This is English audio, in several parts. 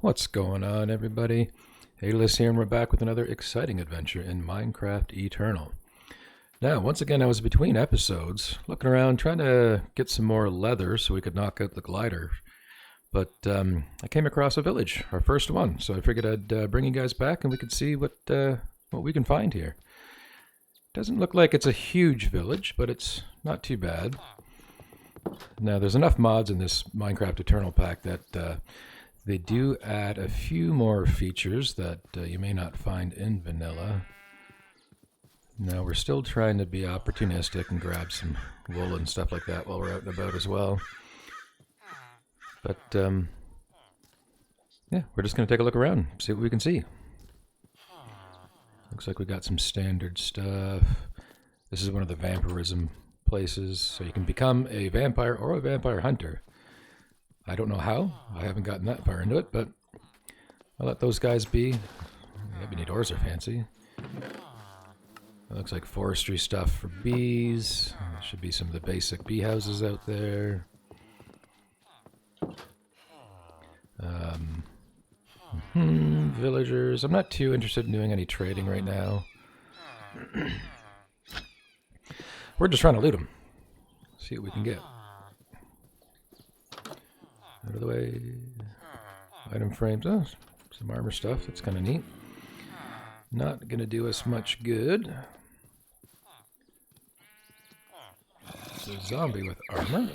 What's going on, everybody? Liz here, and we're back with another exciting adventure in Minecraft Eternal. Now, once again, I was between episodes, looking around, trying to get some more leather so we could knock out the glider. But I came across a village, our first one, so I figured I'd bring you guys back and we could see what we can find here. Doesn't look like it's a huge village, but it's not too bad. Now, there's enough mods in this Minecraft Eternal pack that they do add a few more features that you may not find in vanilla. Now, we're still trying to be opportunistic and grab some wool and stuff like that while we're out and about as well. But, yeah, we're just going to take a look around, see what we can see. Looks like we got some standard stuff. This is one of the vampirism places, so you can become a vampire or a vampire hunter. I don't know how. I haven't gotten that far into it, but I'll let those guys be. The ebony doors are fancy. It looks like forestry stuff for bees. There should be some of the basic bee houses out there. Villagers. I'm not too interested in doing any trading right now. We're just trying to loot them. See what we can get. Out of the way. Item frames. Oh, some armor stuff. That's kind of neat. Not going to do us much good. It's a zombie with armor.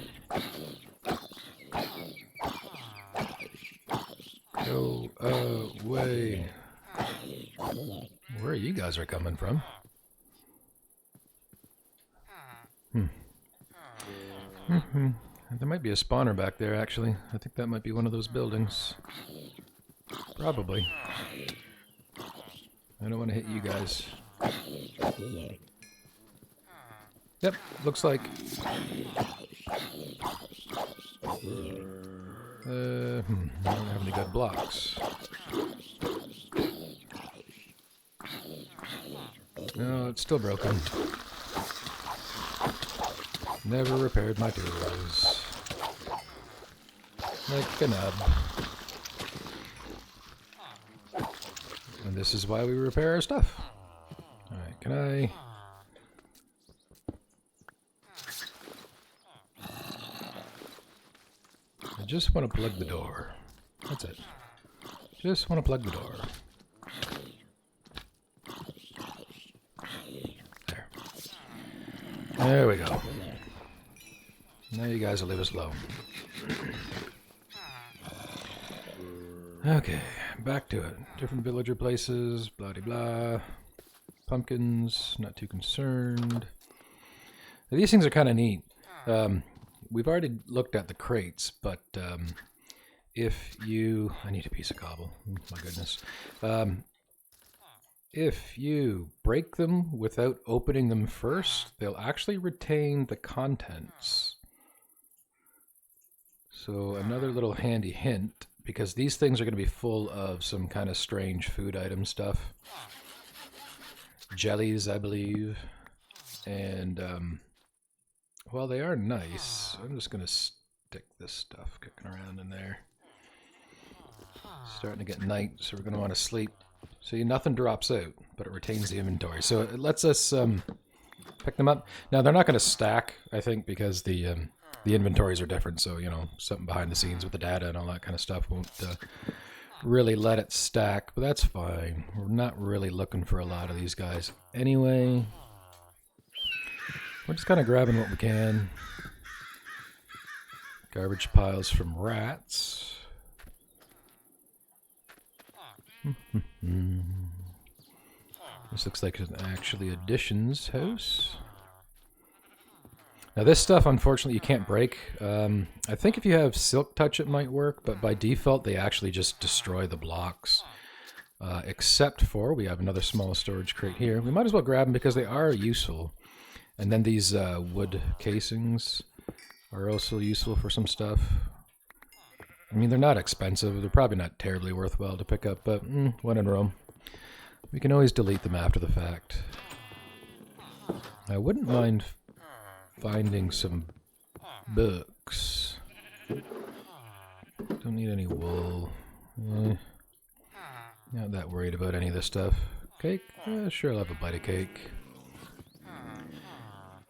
Go away. Where you guys are coming from? There might be a spawner back there, actually. I think that might be one of those buildings. Probably. I don't want to hit you guys. Yep, looks like... I don't have any good blocks. No, it's still broken. Never repaired my tools. Like a nub. And this is why we repair our stuff. Alright, can I... I just want to plug the door. That's it. Just want to plug the door. There. There we go. Now you guys will leave us alone. Okay, back to it. Different villager places, blah de blah. Pumpkins, not too concerned. Now, these things are kind of neat. We've already looked at the crates, but if you... I need a piece of cobble. Oh, my goodness. If you break them without opening them first, they'll actually retain the contents. So another little handy hint, because these things are going to be full of some kind of strange food item stuff. Jellies, I believe. And, well, they are nice. I'm just going to stick this stuff kicking around in there. Starting to get night, so we're going to want to sleep. See, nothing drops out, but it retains the inventory. So it lets us pick them up. Now, they're not going to stack, I think, because the inventories are different. So, you know, something behind the scenes with the data and all that kind of stuff won't really let it stack. But that's fine. We're not really looking for a lot of these guys anyway. We're just kind of grabbing what we can. Garbage piles from rats. This looks like an actually additions house. Now this stuff, unfortunately, you can't break. I think if you have Silk Touch it might work, but by default they actually just destroy the blocks. Except for, we have another small storage crate here. We might as well grab them because they are useful. And then these wood casings are also useful for some stuff. I mean, they're not expensive. They're probably not terribly worthwhile to pick up, but when in Rome. We can always delete them after the fact. I wouldn't mind finding some books. Don't need any wool. Not that worried about any of this stuff. Cake? Sure, I'll have a bite of cake.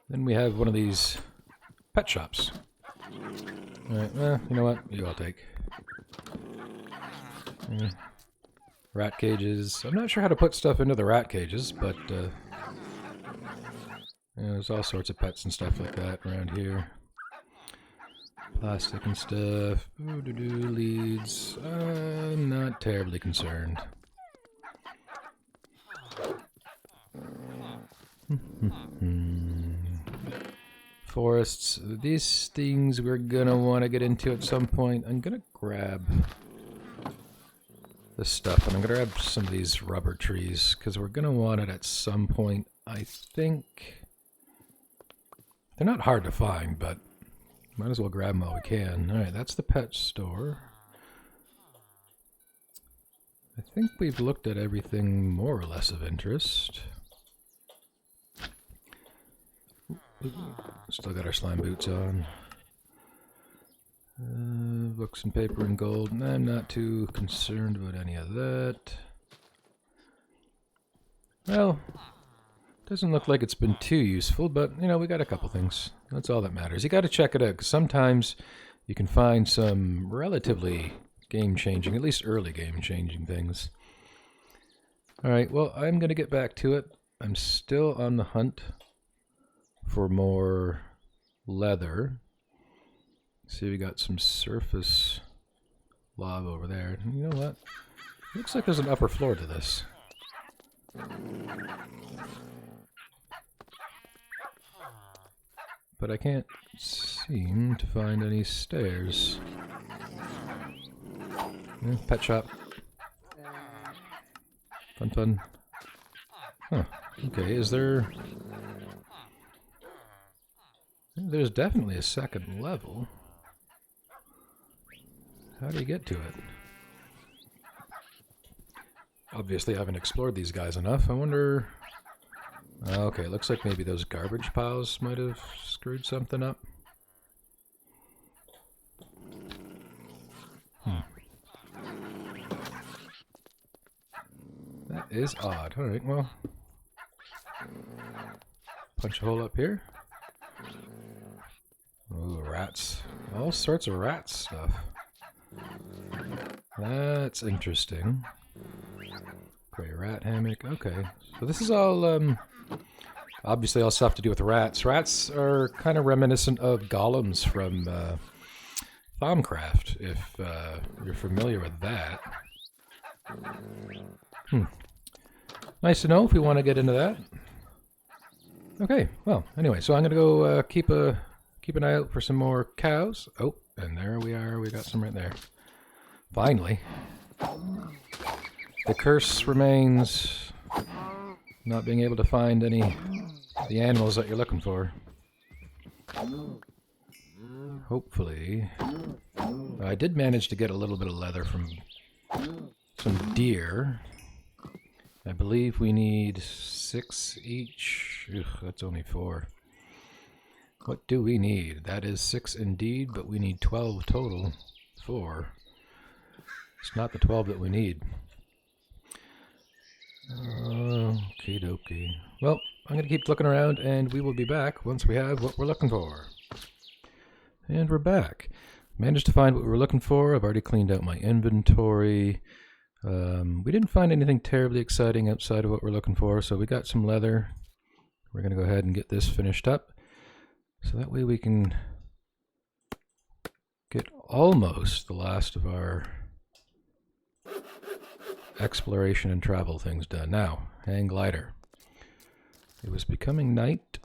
Then we have one of these pet shops. Alright, you know what? You all take. Rat cages. I'm not sure how to put stuff into the rat cages, but there's all sorts of pets and stuff like that around here. Plastic and stuff. Leads. I'm not terribly concerned. Forests. These things we're gonna want to get into at some point. I'm gonna grab this stuff, and I'm gonna grab some of these rubber trees because we're gonna want it at some point. I think they're not hard to find, but might as well grab them while we can. Alright, that's the pet store. I think we've looked at everything more or less of interest. Still got our slime boots on. Books and paper and gold. I'm not too concerned about any of that. Well, doesn't look like it's been too useful, but, you know, we got a couple things. That's all that matters. You got to check it out, because sometimes you can find some relatively game-changing, at least early game-changing things. Alright, well, I'm going to get back to it. I'm still on the hunt for more leather. See, we got some surface lava over there. You know what? Looks like there's an upper floor to this. But I can't seem to find any stairs. Pet shop. Fun, fun. Huh. Okay, is there... There's definitely a second level. How do you get to it? Obviously I haven't explored these guys enough. I wonder... Okay, looks like maybe those garbage piles might have screwed something up. That is odd. Alright, well... Punch a hole up here. Ooh, rats. All sorts of rat stuff. That's interesting. Gray rat hammock. Okay. So this is all, obviously all stuff to do with rats. Rats are kind of reminiscent of golems from Thaumcraft, if you're familiar with that. Nice to know if we want to get into that. Okay, well, anyway, so I'm going to go keep an eye out for some more cows. Oh, and there we are. We got some right there. Finally. The curse remains not being able to find any of the animals that you're looking for. Hopefully. I did manage to get a little bit of leather from some deer. I believe we need 6 each. Ugh, that's only 4. What do we need? That is 6 indeed, but we need 12 total. 4. It's not the 12 that we need. Okie dokie. Well, I'm going to keep looking around, and we will be back once we have what we're looking for. And we're back. Managed to find what we were looking for. I've already cleaned out my inventory. We didn't find anything terribly exciting outside of what we're looking for, so we got some leather. We're going to go ahead and get this finished up. So that way we can get almost the last of our exploration and travel things done. Now, hang glider. It was becoming night,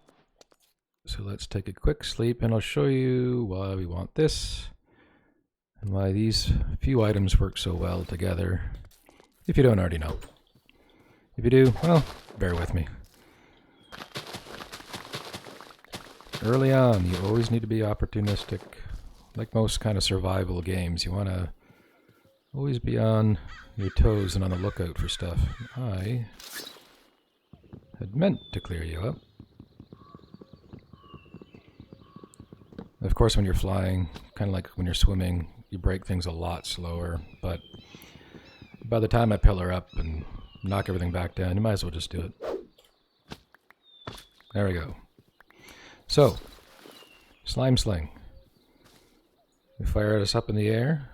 so let's take a quick sleep, and I'll show you why we want this and why these few items work so well together, if you don't already know. If you do, well, bear with me. Early on, you always need to be opportunistic. Like most kind of survival games, you want to always be on your toes and on the lookout for stuff. I had meant to clear you up. Of course, when you're flying, kind of like when you're swimming, you break things a lot slower, but by the time I pillar up and knock everything back down, you might as well just do it. There we go. So, slime sling. You fire this up in the air,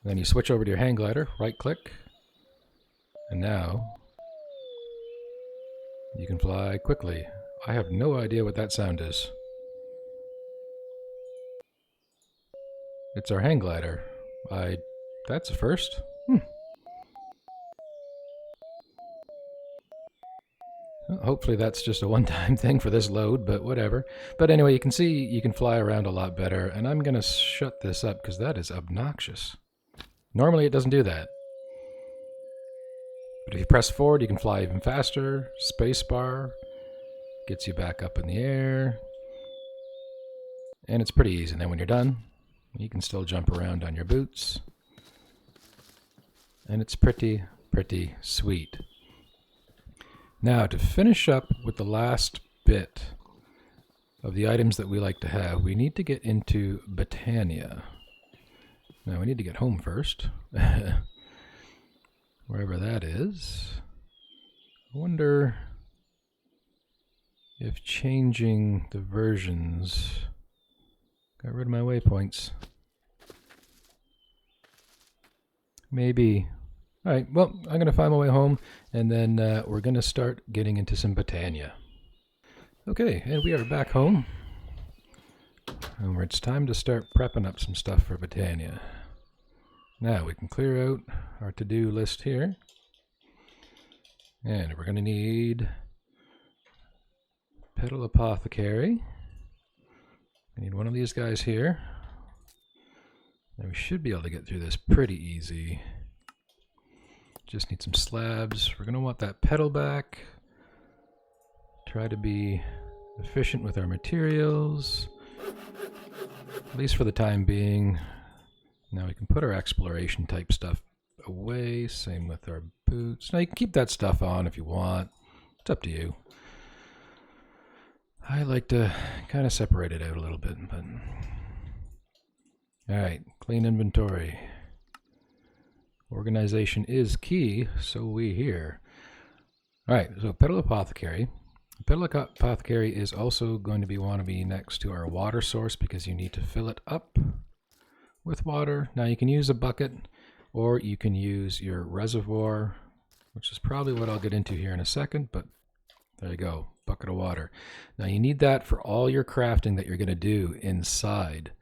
then you switch over to your hang glider, right click, and now you can fly quickly. I have no idea what that sound is. It's our hang glider. That's a first. Well, hopefully that's just a one-time thing for this load, but whatever. But anyway, you can see you can fly around a lot better, and I'm going to shut this up because that is obnoxious. Normally it doesn't do that. But if you press forward, you can fly even faster. Spacebar gets you back up in the air. And it's pretty easy. And then when you're done, you can still jump around on your boots. And it's pretty sweet. Now, to finish up with the last bit of the items that we like to have, we need to get into Botania. Now, we need to get home first. Wherever that is. I wonder if changing the versions got rid of my waypoints. Maybe. Alright, well, I'm going to find my way home, and then we're going to start getting into some Botania. Okay, and we are back home. And it's time to start prepping up some stuff for Botania. Now, we can clear out our to-do list here. And we're going to need Petal Apothecary. We need one of these guys here. And we should be able to get through this pretty easy. Just need some slabs. We're going to want that petal back. Try to be efficient with our materials, at least for the time being. Now we can put our exploration type stuff away. Same with our boots. Now you can keep that stuff on if you want. It's up to you. I like to kind of separate it out a little bit. But alright, clean inventory. Organization is key, so we hear. Alright, so Petal Apothecary. Petal Apothecary is also going to want to be next to our water source because you need to fill it up with water. Now you can use a bucket or you can use your reservoir, which is probably what I'll get into here in a second, but there you go, bucket of water. Now you need that for all your crafting that you're going to do inside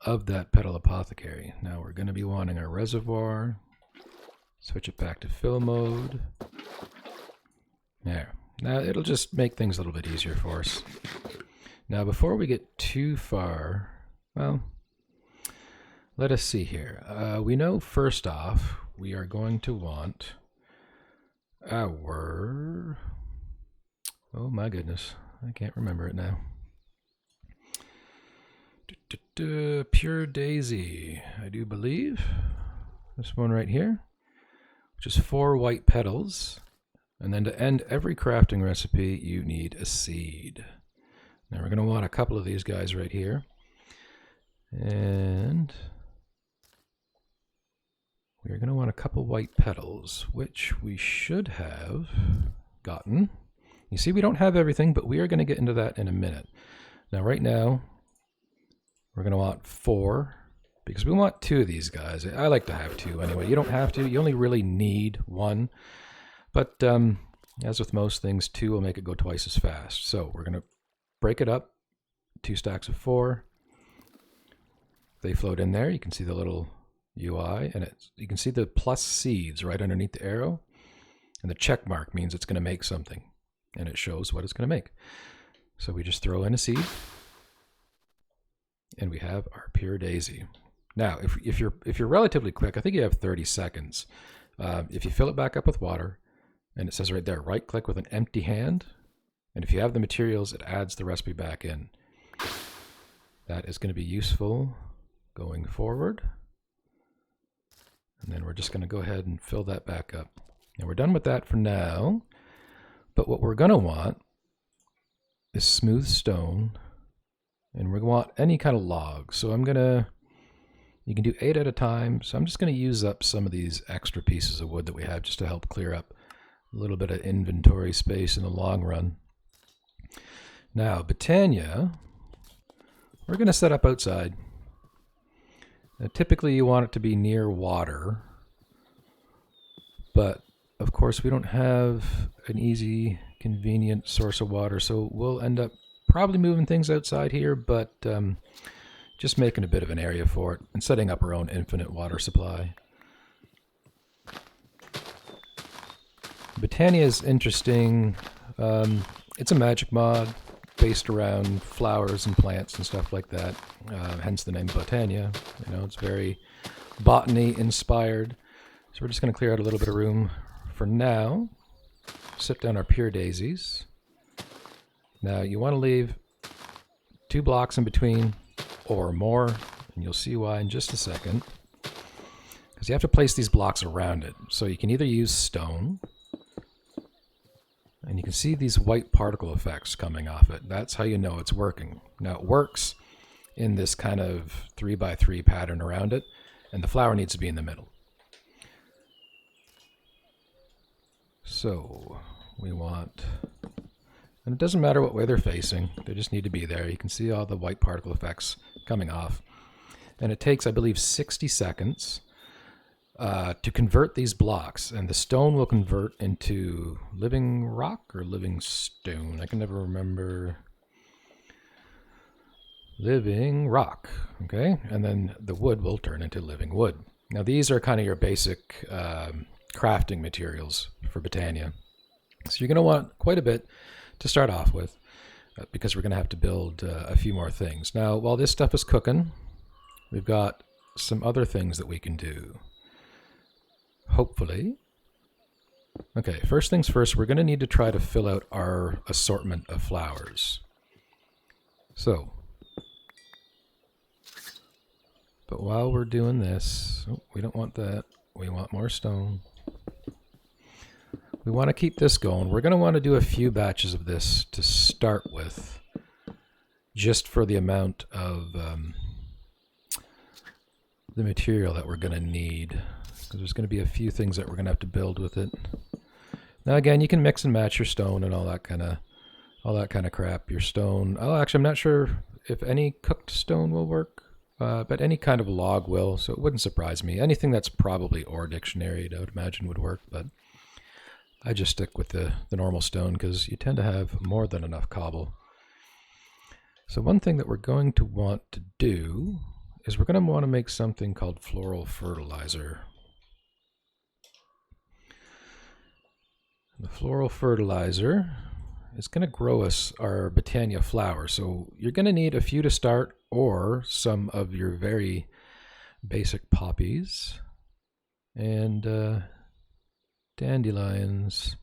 of that Petal Apothecary. Now we're going to be wanting our reservoir. Switch it back to fill mode. There. Now it'll just make things a little bit easier for us. Now before we get too far, well, let us see here. We know first off we are going to want our, oh my goodness, I can't remember it now. Pure Daisy, I do believe. This one right here, which is 4 white petals. And then to end every crafting recipe, you need a seed. Now we're going to want a couple of these guys right here. And we're going to want a couple white petals, which we should have gotten. You see, we don't have everything, but we are going to get into that in a minute. Now, right now, we're going to want 4, because we want 2 of these guys. I like to have 2 anyway. You don't have to. You only really need 1. But as with most things, 2 will make it go twice as fast. So we're going to break it up. 2 stacks of 4. They float in there. You can see the little UI, and you can see the plus seeds right underneath the arrow. And the check mark means it's going to make something, and it shows what it's going to make. So we just throw in a seed, and we have our Pure Daisy. Now, if you're relatively quick, I think you have 30 seconds. If you fill it back up with water, and it says right there, right click with an empty hand, and if you have the materials, it adds the recipe back in. That is going to be useful going forward. And then we're just going to go ahead and fill that back up. Now we're done with that for now, but what we're going to want is smooth stone, and we're going to want any kind of log. So I'm going to You can do 8 at a time, so I'm just going to use up some of these extra pieces of wood that we have just to help clear up a little bit of inventory space in the long run. Now, Botania, we're going to set up outside. Now, typically you want it to be near water, but of course we don't have an easy, convenient source of water, so we'll end up probably moving things outside here, but just making a bit of an area for it and setting up our own infinite water supply. Botania is interesting. It's a magic mod based around flowers and plants and stuff like that, hence the name Botania. You know, it's very botany inspired. So we're just going to clear out a little bit of room for now. Sit down our pure daisies. Now you want to leave 2 blocks in between or more, and you'll see why in just a second. Because you have to place these blocks around it. So you can either use stone, and you can see these white particle effects coming off it. That's how you know it's working. Now it works in this kind of 3x3 pattern around it, and the flower needs to be in the middle. So we want, and it doesn't matter what way they're facing, they just need to be there. You can see all the white particle effects coming off. And it takes, I believe, 60 seconds to convert these blocks, and the stone will convert into living rock or living stone. I can never remember. Living rock, okay? And then the wood will turn into living wood. Now these are kind of your basic crafting materials for Botania. So you're going to want quite a bit to start off with because we're going to have to build a few more things. Now, while this stuff is cooking, we've got some other things that we can do. Hopefully. Okay, first things first, we're going to need to try to fill out our assortment of flowers. So, but while we're doing this, we don't want that. We want more stone. We want to keep this going. We're going to want to do a few batches of this to start with, just for the amount of the material that we're going to need. Because there's going to be a few things that we're going to have to build with it. Now again, you can mix and match your stone and all that kind of crap. Your stone. Oh, actually, I'm not sure if any cooked stone will work, but any kind of log will. So it wouldn't surprise me. Anything that's probably ore dictionary, I would imagine, would work. But I just stick with the normal stone because you tend to have more than enough cobble. So one thing that we're going to want to do is we're going to want to make something called floral fertilizer. The floral fertilizer is going to grow us our Botania flowers. So you're going to need a few to start, or some of your very basic poppies and dandelions.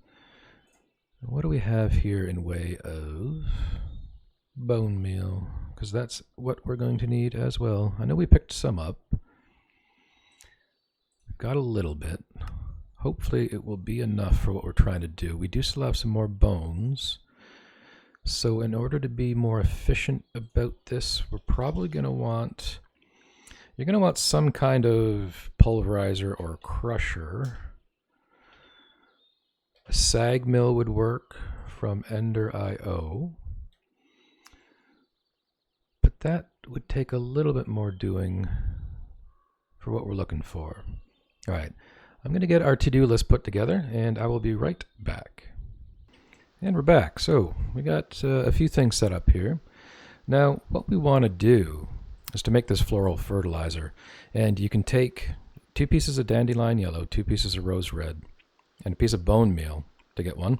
What do we have here in way of bone meal? Because that's what we're going to need as well. I know we picked some up. We've got a little bit. Hopefully it will be enough for what we're trying to do. We do still have some more bones. So in order to be more efficient about this, we're probably going to want, you're going to want some kind of pulverizer or crusher. A sag mill would work from Ender.io. But that would take a little bit more doing for what we're looking for. All right. I'm going to get our to-do list put together, and I will be right back. And we're back. So we got a few things set up here. Now, what we want to do is to make this floral fertilizer. And you can take 2 pieces of dandelion yellow, 2 pieces of rose red, and a piece of bone meal to get one.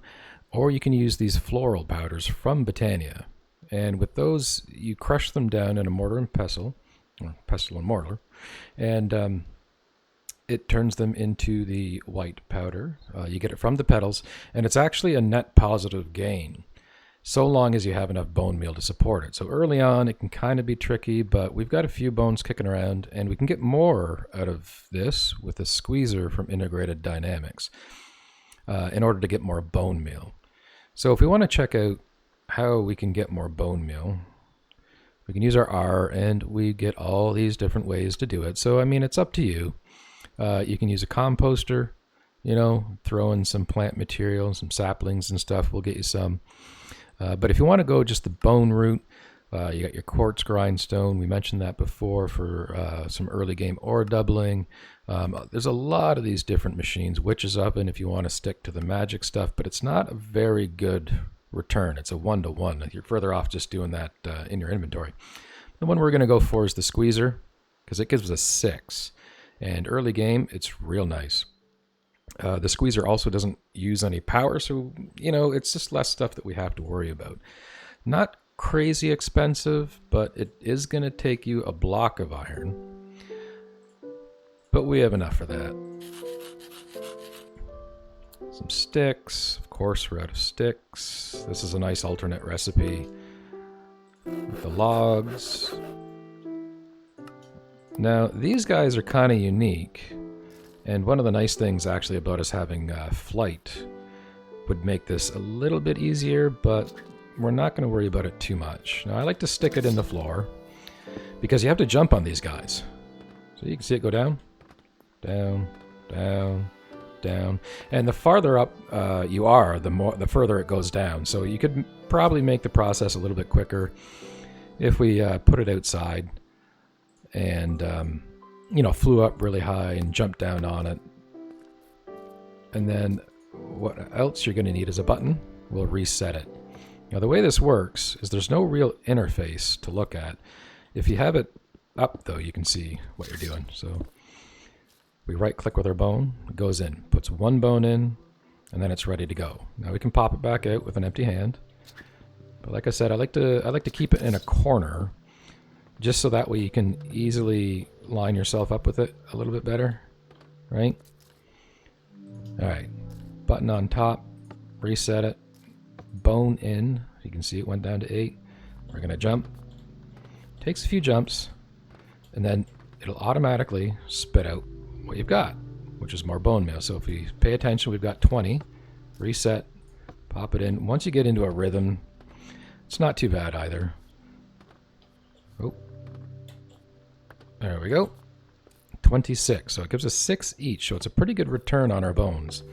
Or you can use these floral powders from Botania. And with those, you crush them down in a mortar and pestle, or pestle and mortar, and it turns them into the white powder. You get it from the petals, and it's actually a net positive gain, so long as you have enough bone meal to support it. So early on, it can kind of be tricky, but we've got a few bones kicking around, and we can get more out of this with a squeezer from Integrated Dynamics in order to get more bone meal. So if we want to check out how we can get more bone meal, We can use our R, and we get all these different ways to do it. So, I mean, it's up to you. You can use a composter, throw in some plant material, some saplings and stuff. We'll get you some. But if you want to go just the bone route, you got your quartz grindstone. We mentioned that before for some early game ore doubling. There's a lot of these different machines. Witch's Oven if you want to stick to the magic stuff, but it's not a very good return. It's a 1-to-1. You're further off just doing that in your inventory. The one we're going to go for is the squeezer because it gives us 6. And early game, it's real nice. The squeezer also doesn't use any power, so, it's just less stuff that we have to worry about. Not crazy expensive, but it is going to take you a block of iron. But we have enough for that. Some sticks. Of course, we're out of sticks. This is a nice alternate recipe with the logs. Now, these guys are kind of unique. And one of the nice things actually about us having flight would make this a little bit easier, but we're not going to worry about it too much. Now, I like to stick it in the floor because you have to jump on these guys. So you can see it go down, down, down, down. And the farther up you are, the further it goes down. So you could probably make the process a little bit quicker if we put it outside and flew up really high and jumped down on it. And then what else you're going to need is a button. We'll reset it. Now the way this works is there's no real interface to look at. If you have it up though, you can see what you're doing. So we right click with our bone, it goes in, puts one bone in, and then it's ready to go. Now we can pop it back out with an empty hand. But like I said, I like to keep it in a corner just so that way you can easily line yourself up with it a little bit better, right? All right, button on top, reset it, bone in. You can see it went down to 8. We're gonna jump. Takes a few jumps, and then it'll automatically spit out what you've got, which is more bone meal. So if we pay attention, we've got 20. Reset, pop it in. Once you get into a rhythm, it's not too bad either. Oh, there we go. 26. So it gives us 6 each. So it's a pretty good return on our bones.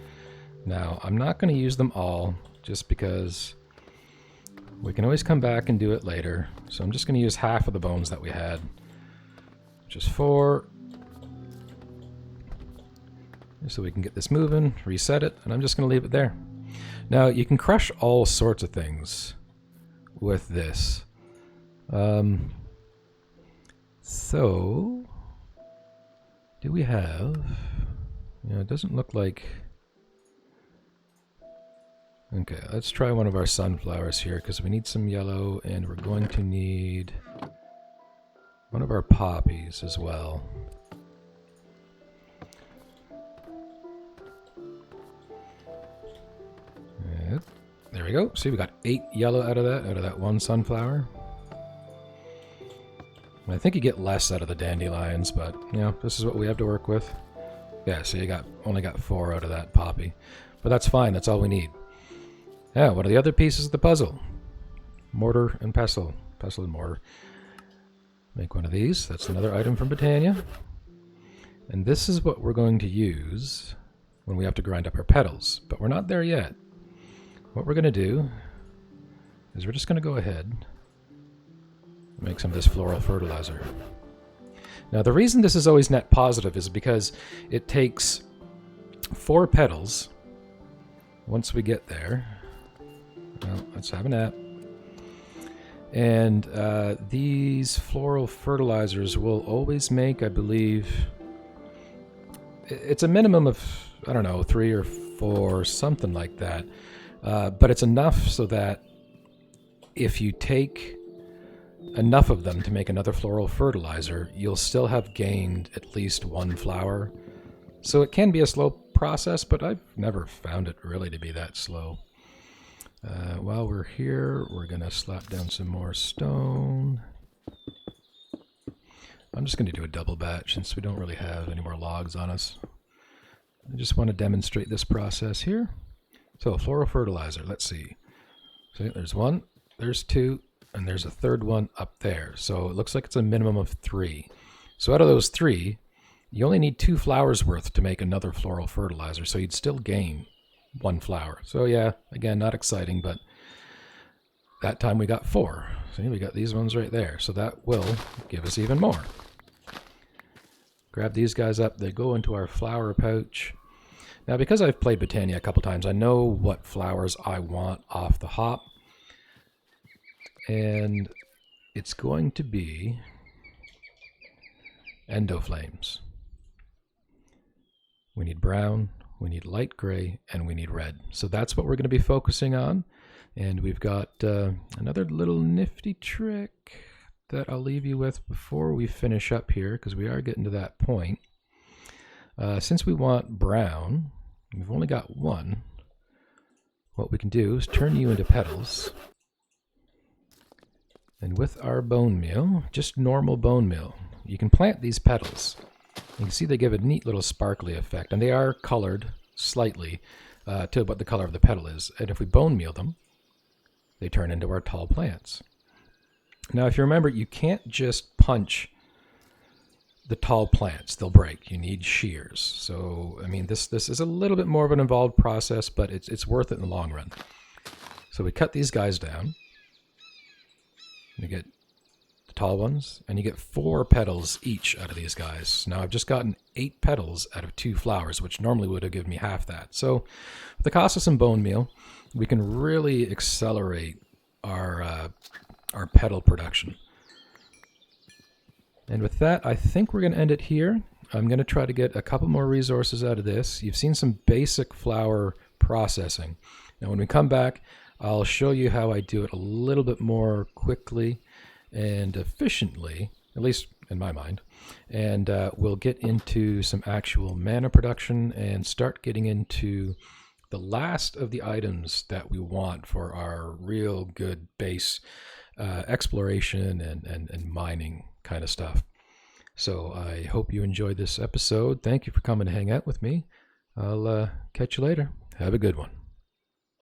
Now, I'm not going to use them all just because we can always come back and do it later. So I'm just going to use half of the bones that we had, which is 4. So we can get this moving, reset it, and I'm just going to leave it there. Now, you can crush all sorts of things with this. So, do we have... it doesn't look like... Okay, let's try one of our sunflowers here, because we need some yellow, and we're going to need one of our poppies as well. There we go. See, we got 8 yellow out of that one sunflower. I think you get less out of the dandelions, but this is what we have to work with. Yeah, so you only got 4 out of that poppy, but that's fine. That's all we need. Yeah, what are the other pieces of the puzzle? Mortar and pestle. Pestle and mortar. Make one of these. That's another item from Botania. And this is what we're going to use when we have to grind up our petals, but we're not there yet. What we're going to do is we're just going to go ahead and make some of this floral fertilizer. Now, the reason this is always net positive is because it takes 4 petals. Once we get there, well, let's have a nap. And these floral fertilizers will always make, I believe, it's a minimum of, I don't know, 3 or 4, something like that. But it's enough so that if you take enough of them to make another floral fertilizer, you'll still have gained at least 1 flower. So it can be a slow process, but I've never found it really to be that slow. While we're here, we're going to slap down some more stone. I'm just going to do a double batch since we don't really have any more logs on us. I just want to demonstrate this process here. So, floral fertilizer, let's see. So there's 1, there's 2, and there's a third one up there. So it looks like it's a minimum of 3. So out of those 3, you only need 2 flowers worth to make another floral fertilizer, so you'd still gain 1 flower. So yeah, again, not exciting, but that time we got 4. See, we got these ones right there, so that will give us even more. Grab these guys up, they go into our flower pouch. Now, because I've played Botania a couple times, I know what flowers I want off the hop. And it's going to be endoflames. We need brown, we need light gray, and we need red. So that's what we're going to be focusing on. And we've got another little nifty trick that I'll leave you with before we finish up here, because we are getting to that point. Since we want brown, we've only got 1. What we can do is turn you into petals. And with our bone meal, just normal bone meal, you can plant these petals. You can see they give a neat little sparkly effect, and they are colored slightly to what the color of the petal is. And if we bone meal them, they turn into our tall plants. Now, if you remember, you can't just punch the tall plants. They'll break. You need shears. So, I mean, this is a little bit more of an involved process, but it's worth it in the long run. So we cut these guys down. You get the tall ones, and you get 4 petals each out of these guys. Now, I've just gotten 8 petals out of 2 flowers, which normally would have given me half that. So, with the cost of some bone meal, we can really accelerate our petal production. And with that, I think we're going to end it here. I'm going to try to get a couple more resources out of this. You've seen some basic flower processing. Now, when we come back, I'll show you how I do it a little bit more quickly and efficiently, at least in my mind. And we'll get into some actual mana production and start getting into the last of the items that we want for our real good base exploration and mining kind of stuff. So I hope you enjoyed this episode. Thank you for coming to hang out with me. I'll catch you later. Have a good one.